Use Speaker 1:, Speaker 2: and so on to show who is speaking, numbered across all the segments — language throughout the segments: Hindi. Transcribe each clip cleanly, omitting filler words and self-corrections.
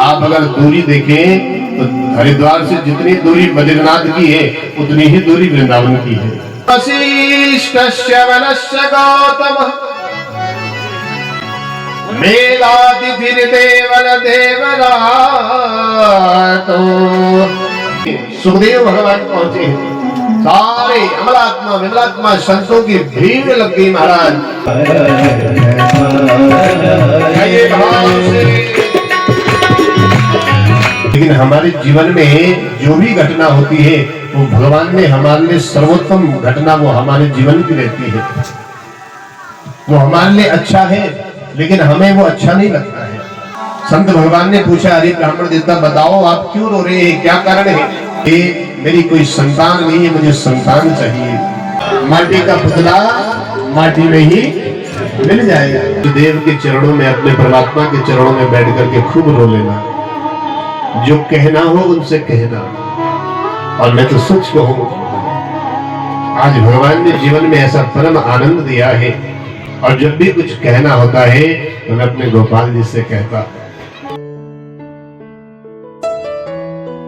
Speaker 1: आप अगर दूरी देखें तो हरिद्वार से जितनी दूरी बद्रीनाथ की है उतनी ही दूरी वृंदावन की है। वशिष्ठस्य वनस्य गौतमः मेधातिथिर्देवल देवरातो। सुखदेव भगवान पहुंचे, सारे अमलात्मा विमलात्मा संतों की भीड़ लग गई महाराज। लेकिन हमारे जीवन में जो भी घटना होती है वो भगवान ने हमारे लिए सर्वोत्तम घटना वो हमारे जीवन की रहती है। वो हमारे लिए अच्छा है लेकिन हमें वो अच्छा नहीं लगता है। संत भगवान ने पूछा, अरे ब्राह्मण देवता बताओ आप क्यों रो रहे हैं, क्या कारण है? ये मेरी कोई संतान नहीं है, मुझे संतान चाहिए। माटी का पुतला माटी में ही मिल जाएगा। देव के चरणों में, अपने परमात्मा के चरणों में बैठ करके खूब रो लेना, जो कहना हो उनसे कहना। और मैं तो सच कहूं, आज भगवान ने जीवन में ऐसा परम आनंद दिया है और जब भी कुछ कहना होता है तो मैं अपने गोपाल जी से कहता।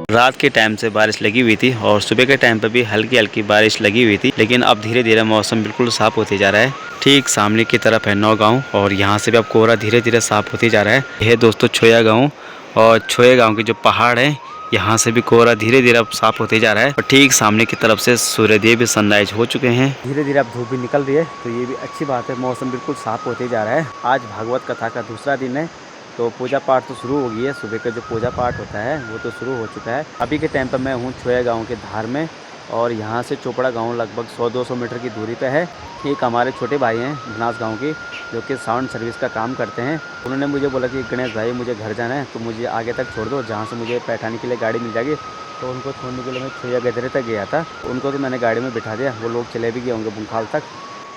Speaker 2: रात के टाइम से बारिश लगी हुई थी और सुबह के टाइम पर भी हल्की हल्की बारिश लगी हुई थी, लेकिन अब धीरे धीरे मौसम बिल्कुल साफ होते जा रहा है। ठीक सामने की तरफ है नौगांव और यहाँ से भी अब कोहरा धीरे धीरे साफ होते जा रहा है। यह दोस्तों छोया गाँव, और छोया गाँव के जो पहाड़ है यहाँ से भी कोहरा धीरे धीरे अब साफ होते जा रहा है। और ठीक सामने की तरफ से सूर्यदेव भी सनराइज हो चुके हैं। धीरे धीरे अब धूप भी निकल रही है, तो ये भी अच्छी बात है। मौसम बिल्कुल साफ होते जा रहा है। आज भागवत कथा का दूसरा दिन है, तो पूजा पाठ तो शुरू हो गई है। सुबह का जो पूजा पाठ होता है वो तो शुरू हो चुका है। अभी के टाइम पर मैं हूँ छोया गाँव के धार में, और यहाँ से चोपड़ा गांव लगभग 100-200 मीटर की दूरी पे है। एक हमारे छोटे भाई हैं बनास गांव की, जो कि साउंड सर्विस का काम करते हैं। उन्होंने मुझे बोला कि गणेश भाई मुझे घर जाना है, तो मुझे आगे तक छोड़ दो, जहाँ से मुझे बैठाने के लिए गाड़ी मिल जाएगी। तो उनको छोड़ने के लिए मैं छोया गदरे तक गया था। उनको तो मैंने गाड़ी में बिठा दिया, वो लोग चले भी गए होंगे बुंखाल तक।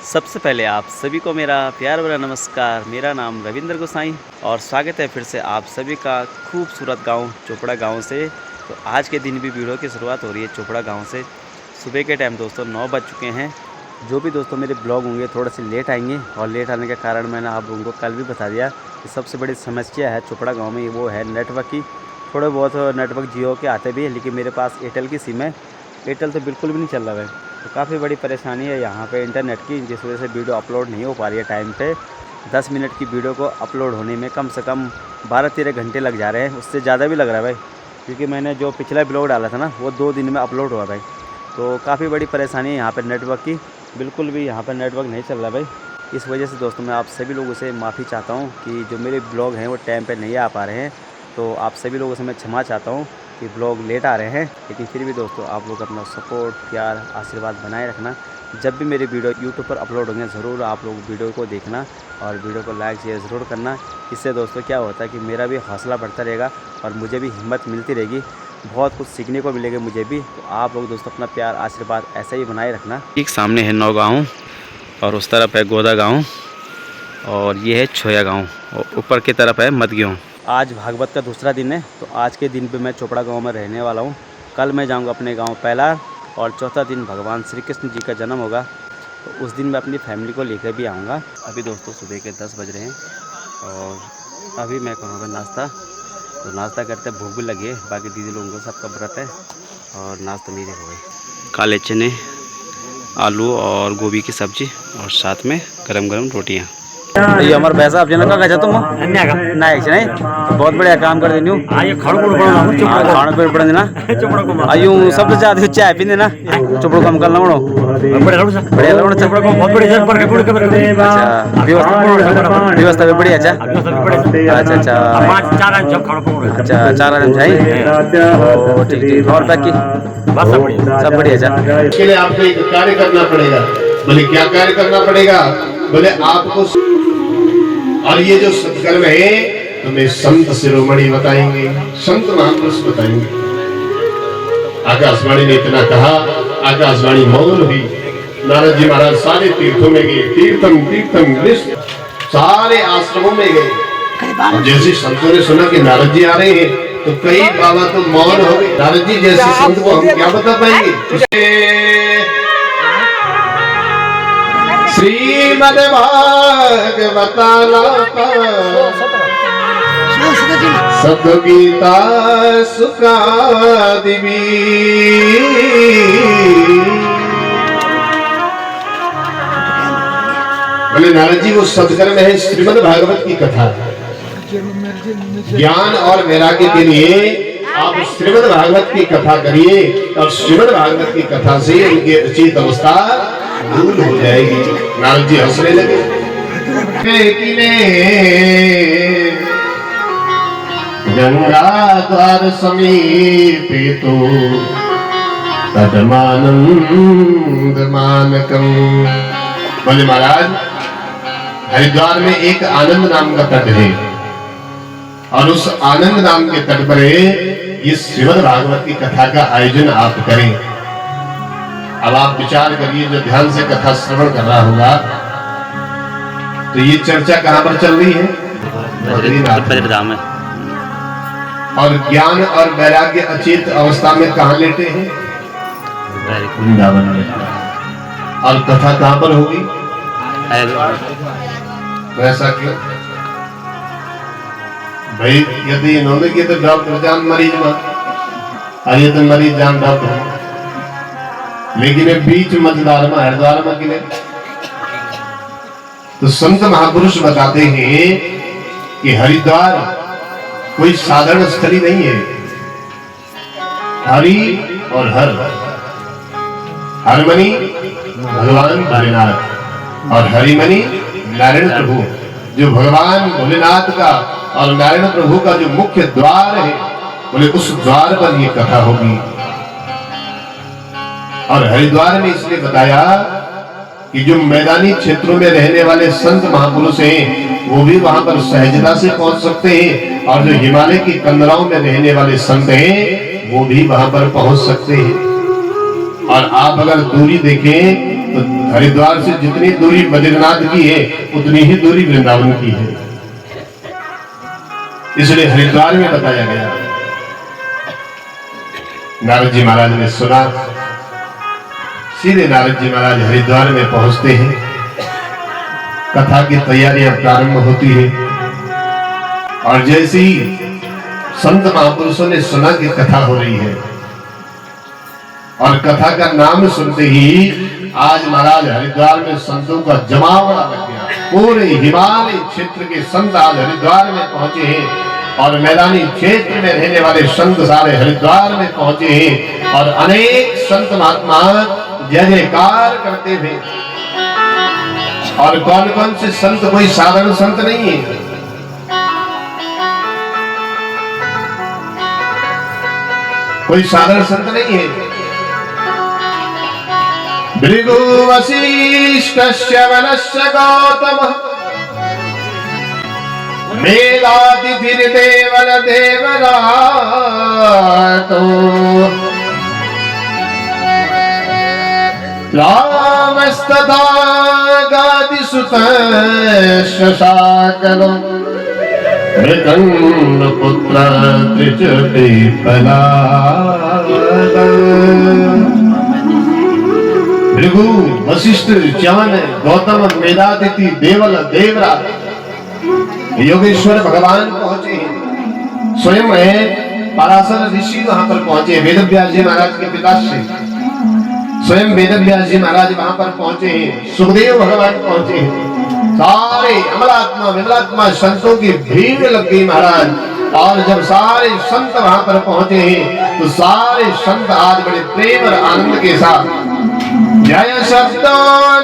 Speaker 2: सबसे पहले आप सभी को मेरा प्यार भरा नमस्कार। मेरा नाम रविंद्र गोसाई और स्वागत है फिर से आप सभी का खूबसूरत गांव चोपड़ा गांव से। तो आज के दिन भी वीडियो की शुरुआत हो रही है चोपड़ा गांव से। सुबह के टाइम दोस्तों 9 बज चुके हैं। जो भी दोस्तों मेरे ब्लॉग होंगे थोड़े से लेट आएंगे, और लेट आने के कारण मैंने आप लोगों को कल भी बता दिया कि सबसे बड़ी समस्या है चोपड़ा गाँव में वो है नेटवर्क की। थोड़े बहुत नेटवर्क जियो के आते भी हैं, लेकिन मेरे पास एयरटेल की सिम है। एयरटेल तो बिल्कुल भी नहीं चल रहा है, तो काफ़ी बड़ी परेशानी है यहाँ पे इंटरनेट की, जिस वजह से वीडियो अपलोड नहीं हो पा रही है टाइम पे। 10 मिनट की वीडियो को अपलोड होने में कम से कम 12-13 घंटे लग जा रहे हैं, उससे ज़्यादा भी लग रहा है भाई, क्योंकि मैंने जो पिछला ब्लॉग डाला था ना वो 2 दिन में अपलोड हुआ भाई। तो काफ़ी बड़ी परेशानी है यहाँ पर नेटवर्क की, बिल्कुल भी यहाँ पर नेटवर्क नहीं चल रहा भाई। इस वजह से दोस्तों मैं आप सभी लोगों से माफ़ी चाहता हूँ कि जो मेरे ब्लॉग हैं वो टाइम पर नहीं आ पा रहे हैं। तो आप सभी लोगों से मैं क्षमा चाहता हूँ कि ब्लॉग लेट आ रहे हैं, लेकिन फिर भी दोस्तों आप लोग अपना सपोर्ट, प्यार, आशीर्वाद बनाए रखना। जब भी मेरे वीडियो यूट्यूब पर अपलोड होंगे ज़रूर आप लोग वीडियो को देखना और वीडियो को लाइक शेयर ज़रूर करना। इससे दोस्तों क्या होता है कि मेरा भी हौसला बढ़ता रहेगा और मुझे भी हिम्मत मिलती रहेगी, बहुत कुछ सीखने को मिलेगा मुझे भी। तो आप लोग दोस्तों अपना प्यार आशीर्वाद ऐसे ही बनाए रखना। एक सामने है नौगांव और उस तरफ है गोदा गाँव और ये है छोया गाँव और ऊपर की तरफ है मदगांव। आज भागवत का दूसरा दिन है, तो आज के दिन पे मैं चोपड़ा गांव में रहने वाला हूं। कल मैं जाऊंगा अपने गांव पहला, और चौथा दिन भगवान श्री कृष्ण जी का जन्म होगा, तो उस दिन मैं अपनी फैमिली को लेकर भी आऊंगा। अभी दोस्तों सुबह के 10 बज रहे हैं और अभी मैं करूँगा नाश्ता। तो नाश्ता करते भूख भी लगी है, बाकी दीदी लोगों को सबका व्रत है और नाश्ता मेरे हो गए। काले चने, आलू और गोभी की सब्जी और साथ में गरम गरम रोटियाँ। ये हमारे भैंसा आप जना का तुम नहीं बहुत बढ़िया काम कर देनी खाना पेड़ पड़े ना आयु सबसे ज्यादा चाय पीने ना चोपड़ो काम करना बढ़िया व्यवस्था भी बढ़िया। अच्छा अच्छा अच्छा 4 आदमी चाहिए, ठीक ठीक। और बाकी सब बढ़िया। अच्छा
Speaker 1: इसके लिए आपको एक कार्य करना पड़ेगा। बोले क्या कार्य करना पड़ेगा? बोले आपको, और ये जो सत्कर्म है तुम्हें संत शिरोमणि बताएंगे, संत महापुरुष बताएंगे। आकाशवाणी ने इतना कहा, आकाशवाणी मौन हुई। नारद जी महाराज सारे तीर्थों में गए, तीर्थम तीर्थम विश्व, सारे आश्रमों में गए। जैसे संतों ने सुना कि नारद जी आ रहे हैं, तो कई बाबा तो मौन हो गए। नारद जी जैसे संत को हम क्या बता पाएंगे? श्रीमद् भागवतालापा सद्गीता सुखादिवी बोले नारद जी वो सदकर्म है श्रीमद् भागवत की कथा। ज्ञान और वैराग्य के लिए आप श्रीमद् भागवत की कथा करिए और श्रीमद् भागवत की कथा से उनकी अचेत अवस्था दूर हो जाएगी। नारद जी हंसने लगे। गंगा द्वार समीपे तो तदमानंद मानकम। बोले महाराज हरिद्वार में एक आनंद नाम का तट है और उस आनंद नाम के तट पर इस श्रीमद् भागवत की कथा का आयोजन आप करें। अब आप विचार करिए जो ध्यान से कथा श्रवण कर रहा होगा तो ये चर्चा कहां पर चल रही है?
Speaker 2: बद्रीनाथ में।
Speaker 1: और ज्ञान और वैराग्य अचेत अवस्था में कहां लेटे हैं? वृंदावन में। और कथा कहां पर होगी? वैसा क्यों भाई? यदि इन्होंने किया तो डॉक्टर जान मरीज में और ये तो मरीज जान डॉक्टर, लेकिन बीच मझदार में हरिद्वार में किले तो संत महापुरुष बताते हैं कि हरिद्वार कोई साधारण स्थली नहीं है। हरि और हर हरमणि भगवान भोलेनाथ और हरिमणि नारायण प्रभु, जो भगवान भोलेनाथ का और नारायण प्रभु का जो मुख्य द्वार है, बोले उस द्वार पर ये कथा होगी। और हरिद्वार में इसलिए बताया कि जो मैदानी क्षेत्रों में रहने वाले संत महापुरुष हैं वो भी वहां पर सहजता से पहुंच सकते हैं और जो हिमालय की कंदराओं में रहने वाले संत हैं वो भी वहां पर पहुंच सकते हैं। और आप अगर दूरी देखें तो हरिद्वार से जितनी दूरी बद्रीनाथ की है उतनी ही दूरी वृंदावन की है, इसलिए हरिद्वार में बताया गया। नारद जी महाराज ने सुना, सीधे नारद जी महाराज हरिद्वार में पहुंचते हैं। कथा की तैयारियां प्रारंभ होती है और जैसे ही संत महापुरुषों ने सुना कि कथा हो रही है और कथा का नाम सुनते ही आज महाराज हरिद्वार में संतों का जमावड़ा लग गया। पूरे हिमालय क्षेत्र के संत आज हरिद्वार में पहुंचे हैं और मैदानी क्षेत्र में रहने वाले संत सारे हरिद्वार में पहुंचे हैं और अनेक संत महात्मा जय जयकार करते थे। और कौन कौन से संत? कोई साधारण संत नहीं है। कोई साधारण संत नहीं है। भृगु वशिष्ठस्य वनस्य गौतमः मेधातिथिर्देवन देवरातो रामस्तथा गातिसुतस्य शाकलो मृगन्नपुत्र त्रिजटिपलादा। भृगु वशिष्ठ च्यवन गौतम मेधातिथि देवल देवराज योगेश्वर भगवान पहुंचे हैं। स्वयं पराशर ऋषि वहां पर पहुंचे। वेदव्यास जी महाराज के पिताश्री स्वयं वेदव्यास जी महाराज वहां पर पहुंचे हैं। सुखदेव भगवान पहुंचे हैं। सारे अमलात्मा विमलात्मा संतों की भीड़ लग गई महाराज। और जब सारे संत वहां पर पहुंचे हैं तो सारे संत आज बड़े प्रेम और आनंद के साथ जय शब्द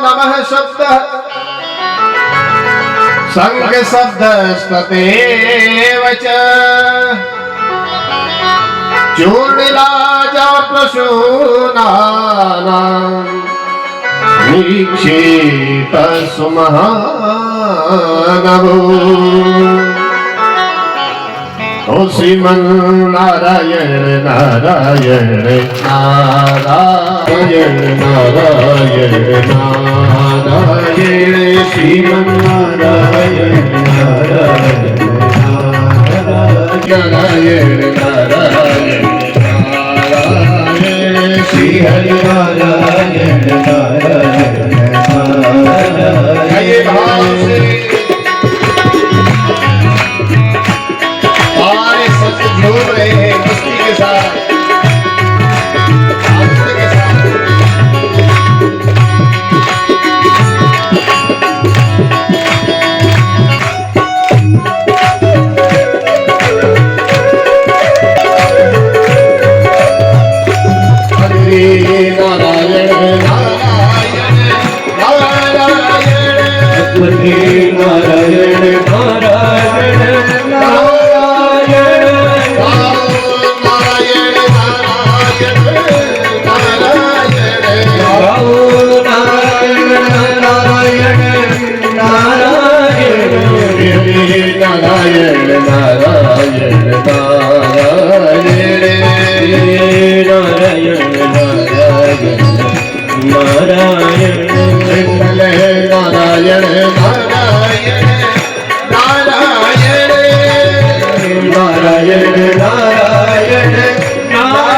Speaker 1: नमः शब्द संग शब्द स्ततेवच चूर्णिलाज प्रसूनाना निरीक्षेत सुमहानभो। ओ श्रीमन नारायण नारायण नारायण नारायण नारायण श्रीमन नारायण नारायण नारायण नारायण नारायण श्री हरि नारायण नारायण नारायण। झूम रहे हैं मस्ती के साथ, आनंद के साथ। नारायण नारायण नारायण
Speaker 3: हरे नारायण नारायण नारायण
Speaker 1: नारायण
Speaker 3: राम नारायण नारायण नारायण
Speaker 1: नारायण नारायण नारायण
Speaker 3: नारायण नारायण
Speaker 1: नारायण नारायण नारायण
Speaker 3: नारायण नारायण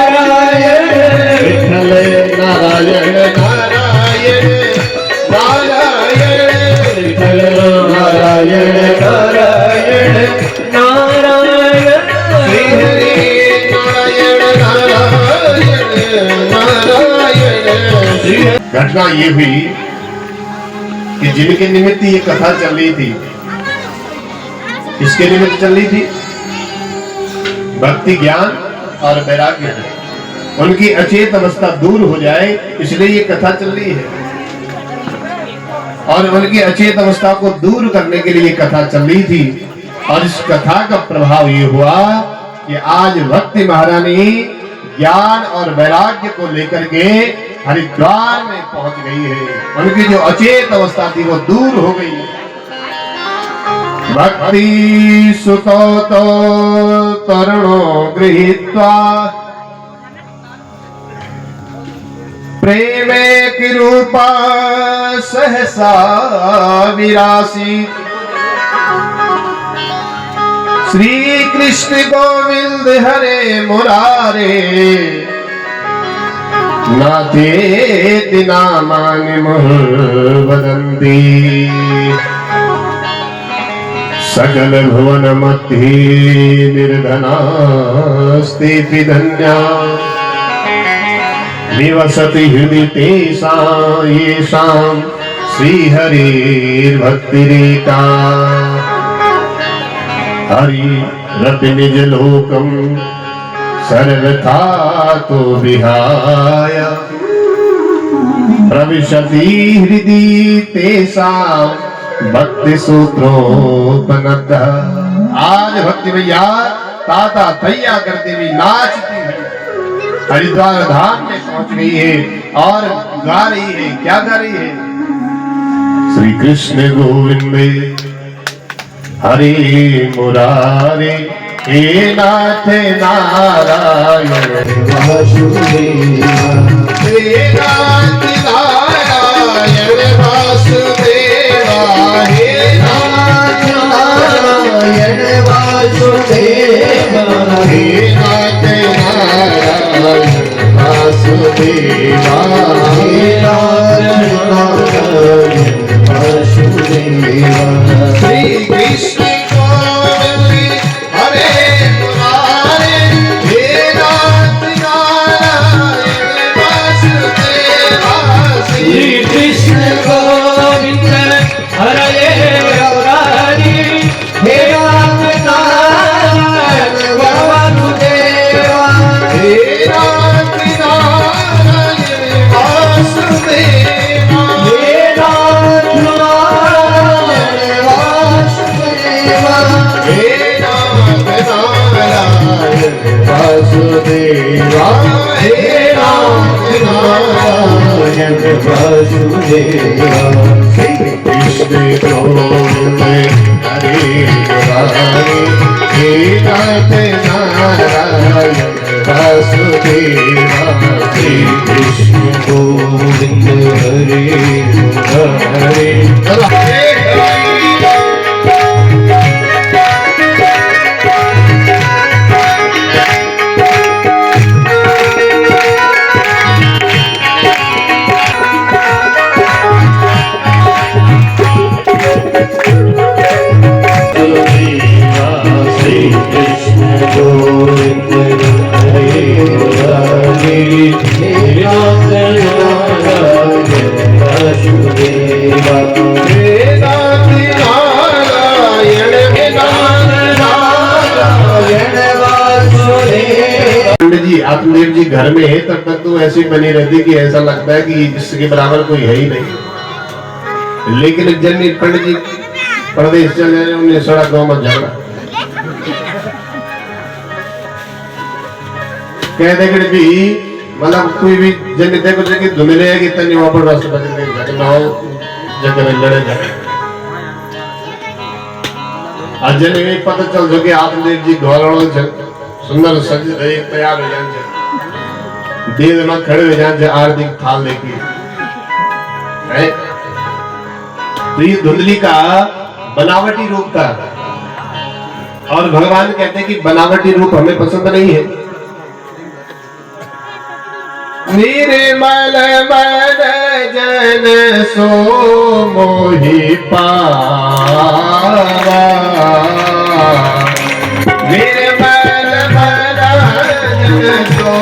Speaker 3: नारायण
Speaker 1: विठ्ठल नारायण नारायण नारायण
Speaker 3: विठ्ठल नारायण नारायण नारायण
Speaker 1: श्री हरि नारायण नारायण नारायण। घटना ये हुई कि जिनके निमित्त ये कथा चल रही थी, किसके निमित्त चल रही थी? भक्ति ज्ञान और वैराग्य, उनकी अचेत अवस्था दूर हो जाए इसलिए ये कथा चल रही है। और उनकी अचेत अवस्था को दूर करने के लिए ये कथा चल रही थी। और इस कथा का प्रभाव ये हुआ कि आज भक्ति महारानी ज्ञान और वैराग्य को लेकर के हरिद्वार में पहुंच गई है। उनकी जो अचेत अवस्था थी वो दूर हो गई। भक्ति सुतो तो तरुणो गृहीत्वा प्रेमे की रूपा सहसा विरासी। श्री कृष्ण गोविंद हरे मुरारे नाथेति नामानि मुहुर्वदन्ति। सकल भुवन मध्ये निर्धनास्तेऽपि धन्या निवसति हृदि तेषां येषां श्रीहरिर्भक्तिरेका। हरिरपि निजलोकं सर्वथा तो विहाय प्रविशति हृदि तेषां भक्ति सूत्रोपनतः। आज भक्ति भैया ताता थैया करते हुए नाचती है हरिद्वार धाम में पहुंच गई है और गा रही है। क्या गा रही है? श्री कृष्ण गोविंद हरे मुरारे हे नाथ नारायण
Speaker 3: वासुदेवा
Speaker 1: हे नाथ नारायण वासुदेवा हे नाथ
Speaker 3: नारायण वासुदेवा
Speaker 1: हे नाथ नारायण वासुदेवा
Speaker 3: हे नारायण वासुदेवा।
Speaker 1: श्री कृष्ण गोविंद हरे मुरारे हे नाथ नारायण वासुदेवा।
Speaker 3: श्री कृष्ण गोविंद हरे मुरारी हे नाथ नारायण वासुदेवा।
Speaker 1: हे नाथ नारायण वासुदेवा।
Speaker 3: हे नाथ नारायण वासुदेवा।
Speaker 1: हे नाथ नारायण वासुदेवा। हे नाथ नारायण
Speaker 3: वासुदेवा।
Speaker 1: कृष्ण गोविंद हरे मुरारे हे नाथ नारायण वासुदेवा।
Speaker 3: श्री कृष्ण गोविंद हरे मुरारे श्री कृष्ण गोविंद
Speaker 1: पंडित जी आत्मदेव जी घर में है तब तक तो ऐसी बनी रहती कि ऐसा लगता है कि इसके बराबर कोई है ही नहीं। लेकिन जब पंडित जी प्रदेश चले गए उन्हें सड़ा गाँव मत जाना कहते कि भी मतलब कोई भी जन देखो जगह धुंधले है कि तनी वहां पर रास्ते बदल जाके ना हो जगह में लड़े जाए आज जन में पता चल जो कि आत्मदेव जी घोलड़ो सुंदर सज रहे तैयार हो जाए देर में खड़े हो जाए आरती थाल लेके है तो ये धुंधली का बनावटी रूप था और भगवान कहते हैं कि बनावटी रूप हमें पसंद नहीं है। निर्मल मन जन सो मोहि पावा निर्मल मन जन सो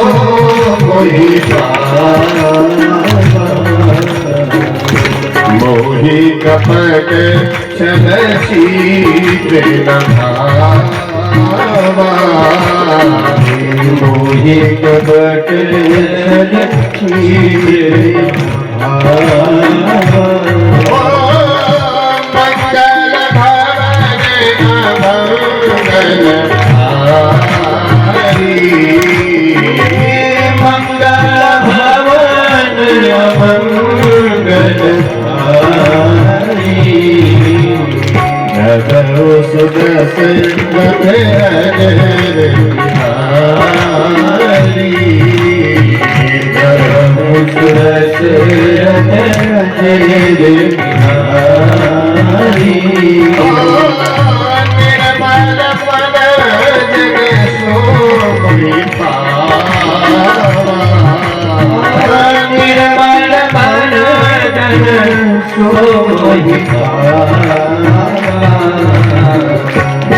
Speaker 1: मोहि पावा मोहि कपट छल शीघ्र न भावा
Speaker 3: मोहि कपट
Speaker 1: मंगल भवन अमंगल हारी
Speaker 3: मंगल भवन अमंगल हारी नगरो सुदर्शन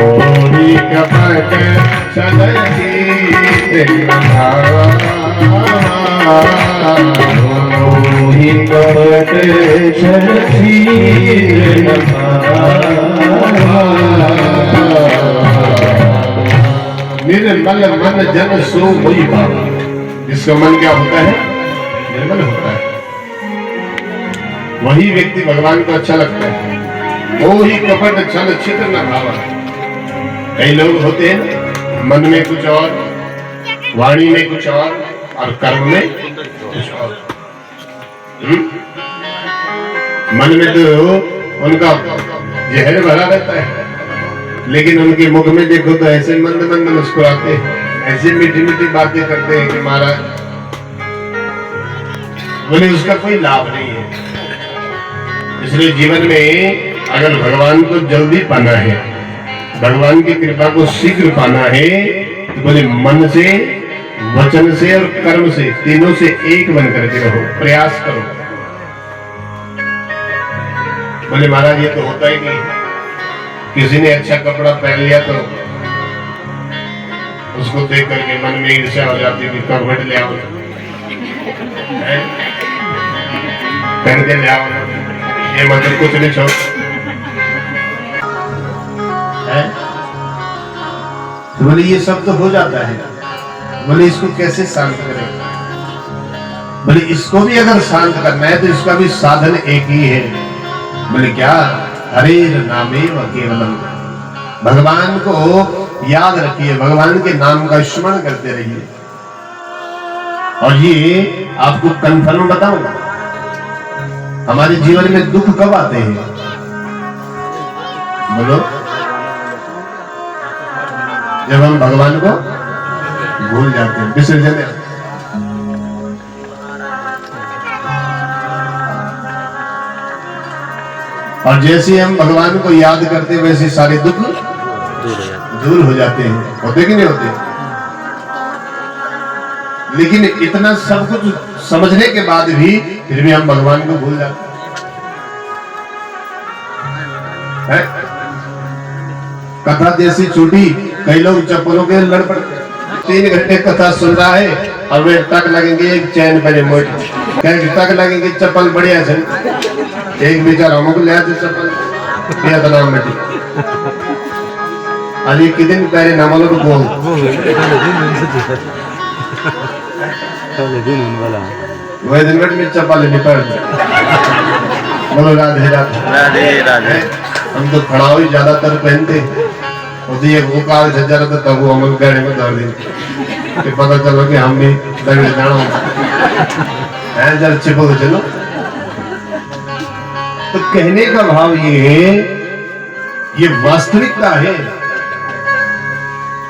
Speaker 1: मोहि कपट छल
Speaker 3: मोहि कपट छल शीघ्र
Speaker 1: निर्मल मन जन सो मोहि पावा जिसका मन क्या होता है निर्मल होता है वही व्यक्ति भगवान को अच्छा लगता है। मोहि कपट छल छिद्र न भावा कई लोग होते हैं मन में कुछ और वाणी में कुछ और कर्म में कुछ और मन में तो उनका जहर भरा रहता है लेकिन उनके मुख में देखो तो ऐसे मंद मंद मुस्कुराते ऐसे मीठी मीठी बातें करते हैं कि महाराज बोले उसका कोई लाभ नहीं है। इसलिए जीवन में अगर भगवान को जल्दी पाना है भगवान की कृपा को शीघ्र पाना है तो बोले मन से वचन से और कर्म से तीनों से एक बन करके रहो प्रयास करो। बोले महाराज ये तो होता ही नहीं किसी ने अच्छा कपड़ा पहन लिया तो उसको देख करके मन में ईर्ष्या हो जाती है कपड़े ले आओ पहन के ले आओ ये मतलब कुछ नहीं छोड़ तो बोले ये सब तो हो जाता है। बोले इसको कैसे शांत करें। बोले इसको भी अगर शांत करना है तो इसका भी साधन एक ही है। बोले क्या हरे नामेव केवलम भगवान को याद रखिए भगवान के नाम का स्मरण करते रहिए। और ये आपको कन्फर्म बताऊंगा हमारे जीवन में दुख कब आते हैं बोलो जब हम भगवान को भूल जाते हैं विसर्जन और जैसे हम भगवान को याद करते वैसे सारे दुख दूर हो जाते हैं। होते कि नहीं होते। लेकिन इतना सब कुछ समझने के बाद भी फिर भी हम भगवान को भूल जाते हैं। कथा जैसी छोटी कई लोग चप्पलों के लड़ पड़ते 3 घंटे कथा सुन रहा है और वे टक लगेंगे एक चैन पहले मोटी टक लगेंगे चप्पल बढ़िया से एक बेचारा हमको ले आते चप्पल या नाम बेटी अरे कितने प्यारे नाम बोल वह दिन में चप्पल नहीं पड़ बोलो राधे राधे
Speaker 2: राधे राधे।
Speaker 1: हम तो खड़ाओ ही ज्यादातर पहनते होती है वो काल झज्जर तो तब वो हम गहने में दर्द कि पता चलो कि हम भी दगड़े जाना है जरा चिपो तो चलो। तो कहने का भाव ये है, ये वास्तविकता है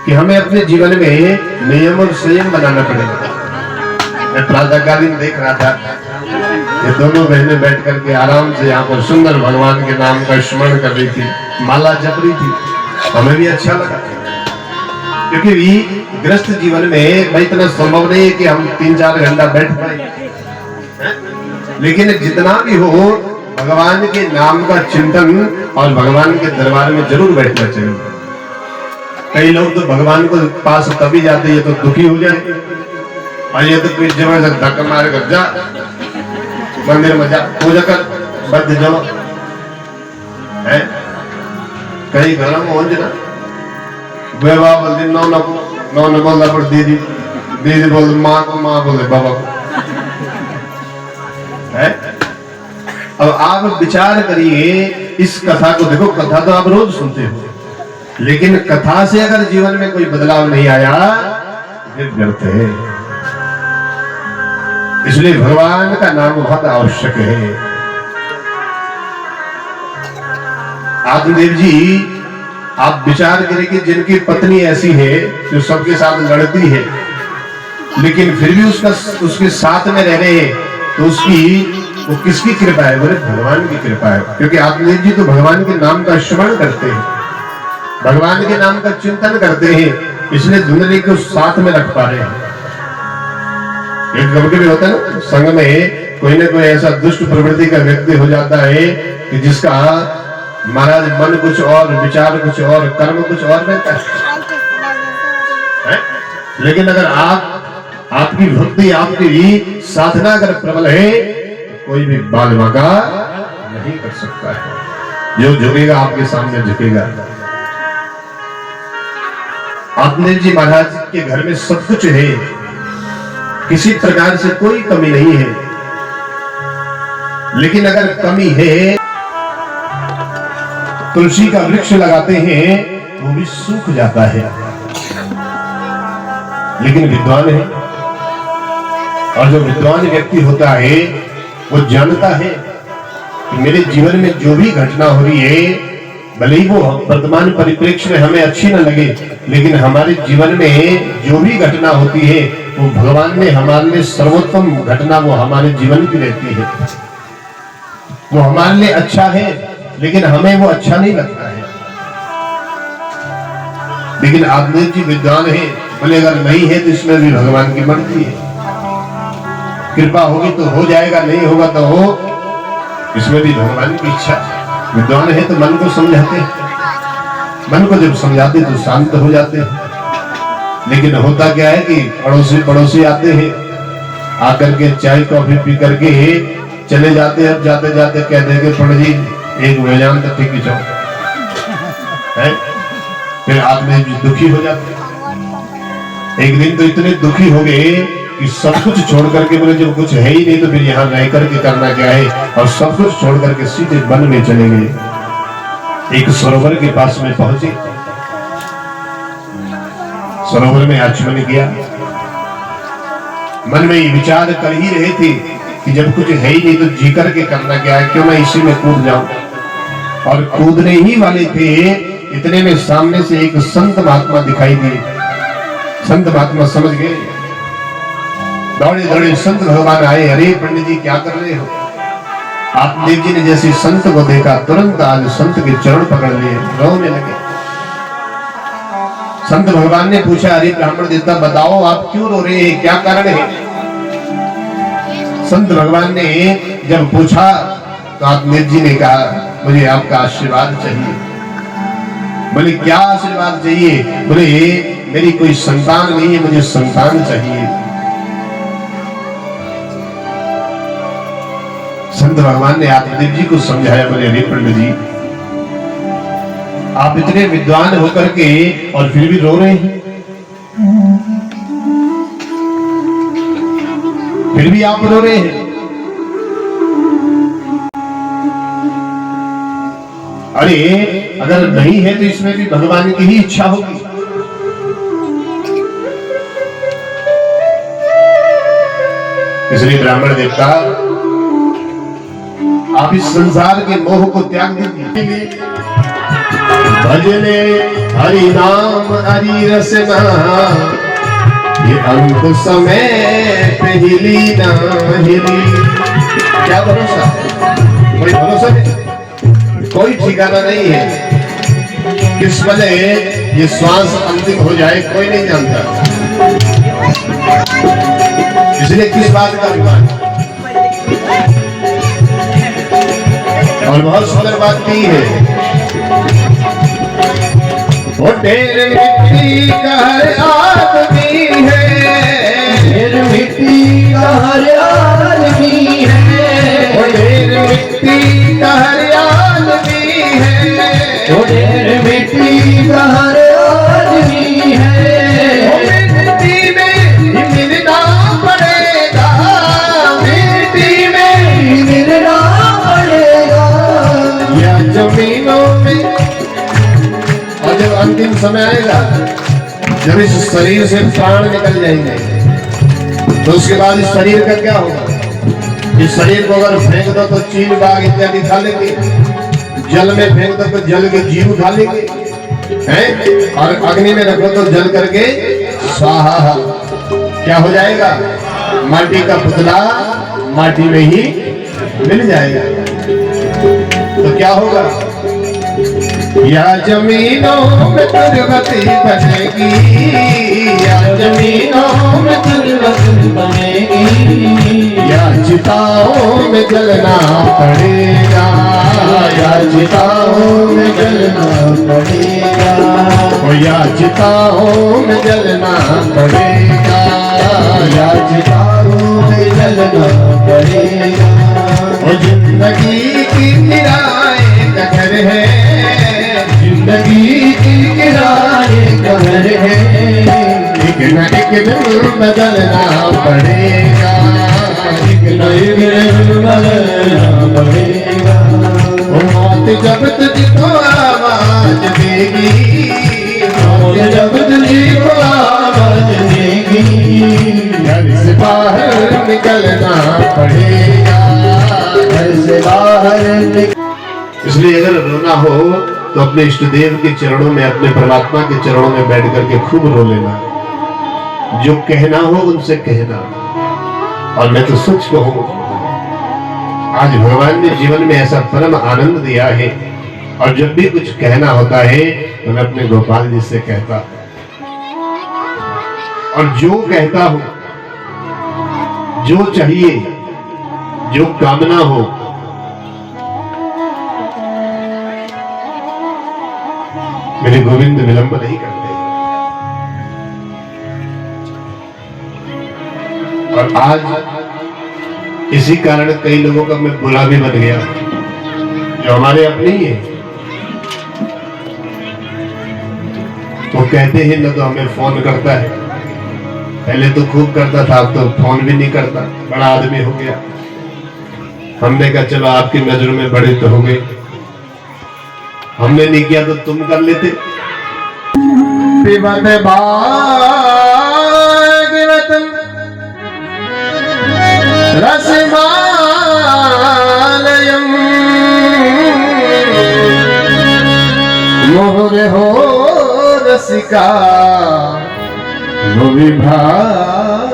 Speaker 1: कि हमें अपने जीवन में नियम और संयम बनाना पड़ेगा। मैं प्रातःकालीन देख रहा था, ये दोनों बहनें बैठ करके आराम से यहाँ पर सुंदर भगवान के नाम का स्मरण कर रही थी, माला जप रही थी। हमें भी अच्छा लगा, क्योंकि ग्रस्त जीवन में भाई इतना संभव नहीं है कि हम 3-4 घंटा बैठ पाए, लेकिन जितना भी हो भगवान के नाम का चिंतन और भगवान के दरबार में जरूर बैठना चाहिए। कई लोग तो भगवान को पास तभी जाते हैं तो दुखी हो जाए, और ये तो कोई जबरदस्त धक्का मार कर जा मंदिर में जा पूजा कर बद जाओ है। कई घरों में हो जाना बेवा बोलते नौ न बोलना पर दीदी दीदी बोल माँ को, माँ बोले बाबा को है। अब आप विचार करिए इस कथा को, देखो कथा तो आप रोज सुनते हो, लेकिन कथा से अगर जीवन में कोई बदलाव नहीं आया फिर व्यर्थ है। इसलिए भगवान का नाम बहुत आवश्यक है। आत्मदेव जी आप विचार करें कि जिनकी पत्नी ऐसी है जो सबके साथ लड़ती है, लेकिन फिर भी उसके साथ में रह रहे हैं, तो वो किसकी कृपा है? बोले भगवान की कृपा है। क्योंकि आत्मदेव जी तो भगवान के नाम का स्मरण करते हैं, भगवान के नाम का चिंतन करते हैं, इसलिए दुनिया को साथ में रख पा रहे हैं। एक कभी भी होता है ना, संग में कोई ना कोई ऐसा दुष्ट प्रवृत्ति का व्यक्ति हो जाता है कि जिसका महाराज मन कुछ और, विचार कुछ और, कर्म कुछ और रहता है। लेकिन अगर आपकी भक्ति, आपकी साधना अगर प्रबल है, तो कोई भी बाल बांका नहीं कर सकता है। जो झुकेगा आपके सामने झुकेगा। आत्मदेव जी महाराज के घर में सब कुछ है, किसी प्रकार से कोई कमी नहीं है, लेकिन अगर कमी है, तुलसी का वृक्ष लगाते हैं वो भी सूख जाता है, लेकिन विद्वान है, और जो विद्वान व्यक्ति होता है वो जानता है कि मेरे जीवन में जो भी घटना हो रही है, भले ही वो वर्तमान परिप्रेक्ष्य में हमें अच्छी न लगे, लेकिन हमारे जीवन में जो भी घटना होती है वो भगवान ने हमारे लिए सर्वोत्तम घटना वो हमारे जीवन की रहती है। वो हमारे लिए अच्छा है, लेकिन हमें वो अच्छा नहीं लगता है। लेकिन आत्मदेव जी विद्वान है, बोले अगर नहीं है तो इसमें भी भगवान की मर्जी है, कृपा होगी तो हो जाएगा, नहीं होगा तो हो, इसमें भी भगवान की इच्छा। विद्वान है तो मन को समझाते, मन को जब समझाते तो शांत हो जाते हैं। लेकिन होता क्या है कि पड़ोसी आते हैं, आकर के चाय कॉफी पी करके चले जाते हैं, जाते जाते कह देंगे पंडित जी एक वेदांत ठीक जाओ है। फिर आदमी दुखी हो जाते हैं। एक दिन तो इतने दुखी हो गए कि सब कुछ छोड़ करके बोले जब कुछ है ही नहीं तो फिर यहाँ रह करके करना क्या है, और सब कुछ छोड़ करके सीधे वन में चले गए। एक सरोवर के पास में पहुंचे, सरोवर में आचमन किया, मन में विचार कर ही रहे थे कि जब कुछ है ही नहीं तो जी करके करना क्या है, क्यों मैं इसी में कूद जाऊं। और कूदने ही वाले थे, इतने में सामने से एक संत महात्मा दिखाई दिए। संत महात्मा समझ गए, दौड़े दौड़े संत भगवान आए। अरे पंडित जी क्या कर रहे हो? आत्मदेव जी ने जैसे संत को देखा, तुरंत आज संत के चरण पकड़ लिए, रोने लगे। संत भगवान ने पूछा, अरे ब्राह्मण देवता बताओ आप क्यों रो रहे हैं, क्या कारण है? संत भगवान ने जब पूछा तो आत्मदेव जी ने कहा, मुझे आपका आशीर्वाद चाहिए। बोले क्या आशीर्वाद चाहिए? बोले मेरी कोई संतान नहीं है, मुझे संतान चाहिए। संत भगवान ने आत्मदेव जी को समझाया, बोले अरे पंडित जी आप इतने विद्वान होकर के और फिर भी रो रहे हैं, फिर भी आप रो रहे हैं। अरे अगर नहीं है तो इसमें भी भगवान की ही इच्छा होगी। इसलिए ब्राह्मण देवता आप इस संसार के मोह को त्याग दीजिए। भजने हरि नाम हरि रसना, ये अंत समय पे हिली ना हिली। क्या भरोसा? कोई भरोसा नहीं, कोई ठिकाना नहीं है। किस वजह ये श्वास अंतिम हो जाए कोई नहीं जानता। इसलिए किस बात का अभिमान। और बहुत सुंदर बात की है, वो ढेर मिट्टी का हर आदमी है, ढेर मिट्टी का हर आदमी है, वो ढेर मिट्टी का हर आदमी है, वो ढेर मिट्टी का हर आदमी है। वो मिट्टी में ही मिलना पड़ेगा, मिट्टी में ही मिलना पड़ेगा, या जमीनों में। और जब अंतिम समय आएगा, जब इस शरीर से प्राण निकल जाएंगे, तो उसके बाद इस शरीर का क्या होगा? इस शरीर को अगर फेंक दो तो चील बाघ इत्यादि खा लेंगे, जल में फेंक दो तो जल के जीव खा लेंगे, हैं? और अग्नि में रखो तो जल करके स्वाहा। क्या हो जाएगा? माटी का पुतला माटी में ही मिल जाएगा। तो क्या होगा? या जमीनों में दुर्गति बनेगी, या जमीनों में दुर्गति बनेगी, या चिताओं में जलना पड़ेगा, या चिताओं में जलना पड़ेगा, या चिताओं में जलना पड़ेगा, या चिताओं में जलना पड़ेगा। और जिंदगी की किराए का घर है, जिंदगी की किराए का घर है, एक न एक दिन बदलना पड़ेगा, एक न एक दिन बदलना पड़ेगा। मौत जब तुझको आवाज देगी, मौत जब तुझको आवाज देगी, घर से बाहर निकलना पड़ेगा, घर से बाहर। इसलिए अगर रोना हो तो अपने इष्ट देव के चरणों में, अपने परमात्मा के चरणों में बैठ करके खूब रो लेना। जो कहना हो उनसे कहना। और मैं तो सच कहूं, आज भगवान ने जीवन में ऐसा परम आनंद दिया है, और जब भी कुछ कहना होता है तो मैं अपने गोपाल जी से कहता, और जो कहता हूं, जो चाहिए, जो कामना हो, मेरे गोविंद विलंब नहीं करते। और आज इसी कारण कई लोगों का मैं बुरा भी बन गया, जो हमारे अपने ही है। वो कहते हैं न तो हमें फोन करता है, पहले तो खूब करता था, अब तो फोन भी नहीं करता, बड़ा आदमी हो गया। हमने कहा चलो आपकी नजर में बड़े तो हो गए, हमने नहीं किया तो तुम कर लेते। पिबत भागवतम रसमालयम मोहरे हो रसिका विभाग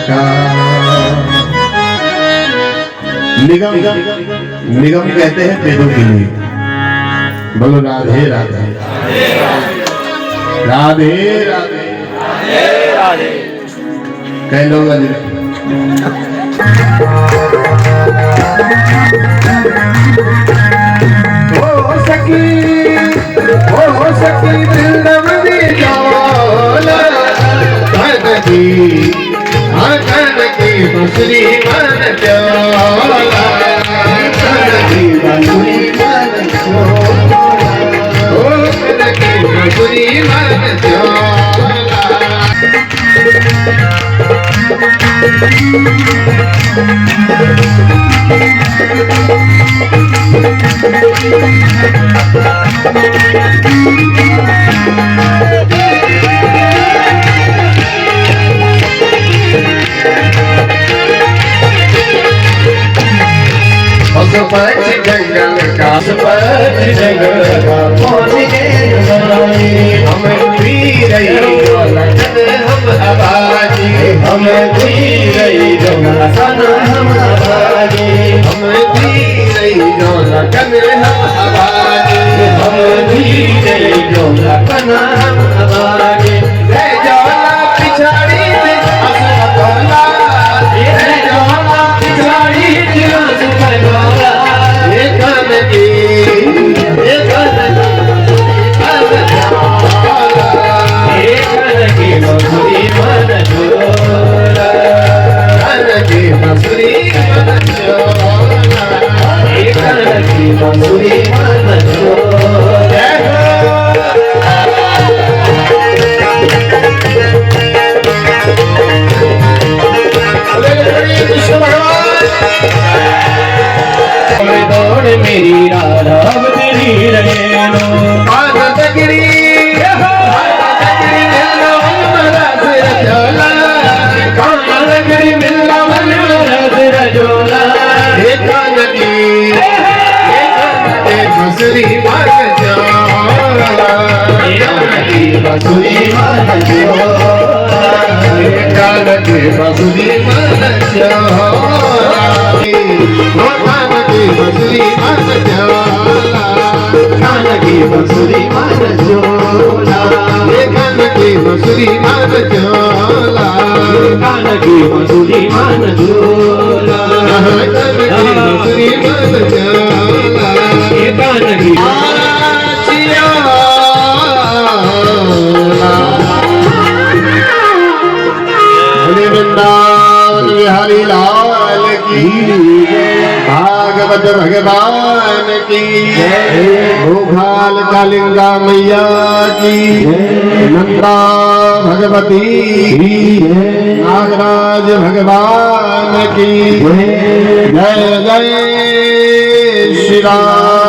Speaker 1: का। निगम निगम कहते हैं वेदों के लिए। बोलो राधे राधे राधे राधे। कई लोग ओ सखी वृंदावनी चौला की बसरी मन चौला, की बसरी मन चौला, बसरी मन चौला। पशुपक्षी जंगल का
Speaker 3: पक्षी जंगल का पहुँच गए
Speaker 1: हम पी रही लगन हम आबादी
Speaker 3: हम पी रही सन हम आबादी
Speaker 1: हम पी रही लगन हम आबादी
Speaker 3: हम पी रही सन हम आबादी
Speaker 1: ले जाला पिछाड़ी में असुरतोला ले जाला
Speaker 3: पिछाड़ी दिवस पगला
Speaker 1: ये कान की
Speaker 3: मसूरी मन झोला
Speaker 1: कान की मसूरी मन चोला
Speaker 3: मसूरी मन झोला
Speaker 1: कृष्ण भगवान
Speaker 3: दौड़ मेरी राधा तेरी रैनो
Speaker 1: आनंदगिरी
Speaker 3: कानगिरी मिलना मन रजोला
Speaker 1: मसूरी मार
Speaker 3: मसूरी मन झोला
Speaker 1: जानकी मसूरी मन मसूरी मन
Speaker 3: कानगी मसूरी मन झोला
Speaker 1: जानकी मसूरी मन चोला
Speaker 3: कानगी मसूरी मन झोला
Speaker 1: मसूरी मन चोला
Speaker 3: कानगी
Speaker 1: वृंदावन बिहारी लाल की भागवत भगवान की भूखाल कालिंगा मैया की नंदा भगवती नागराज भगवान की जय जय श्री राम।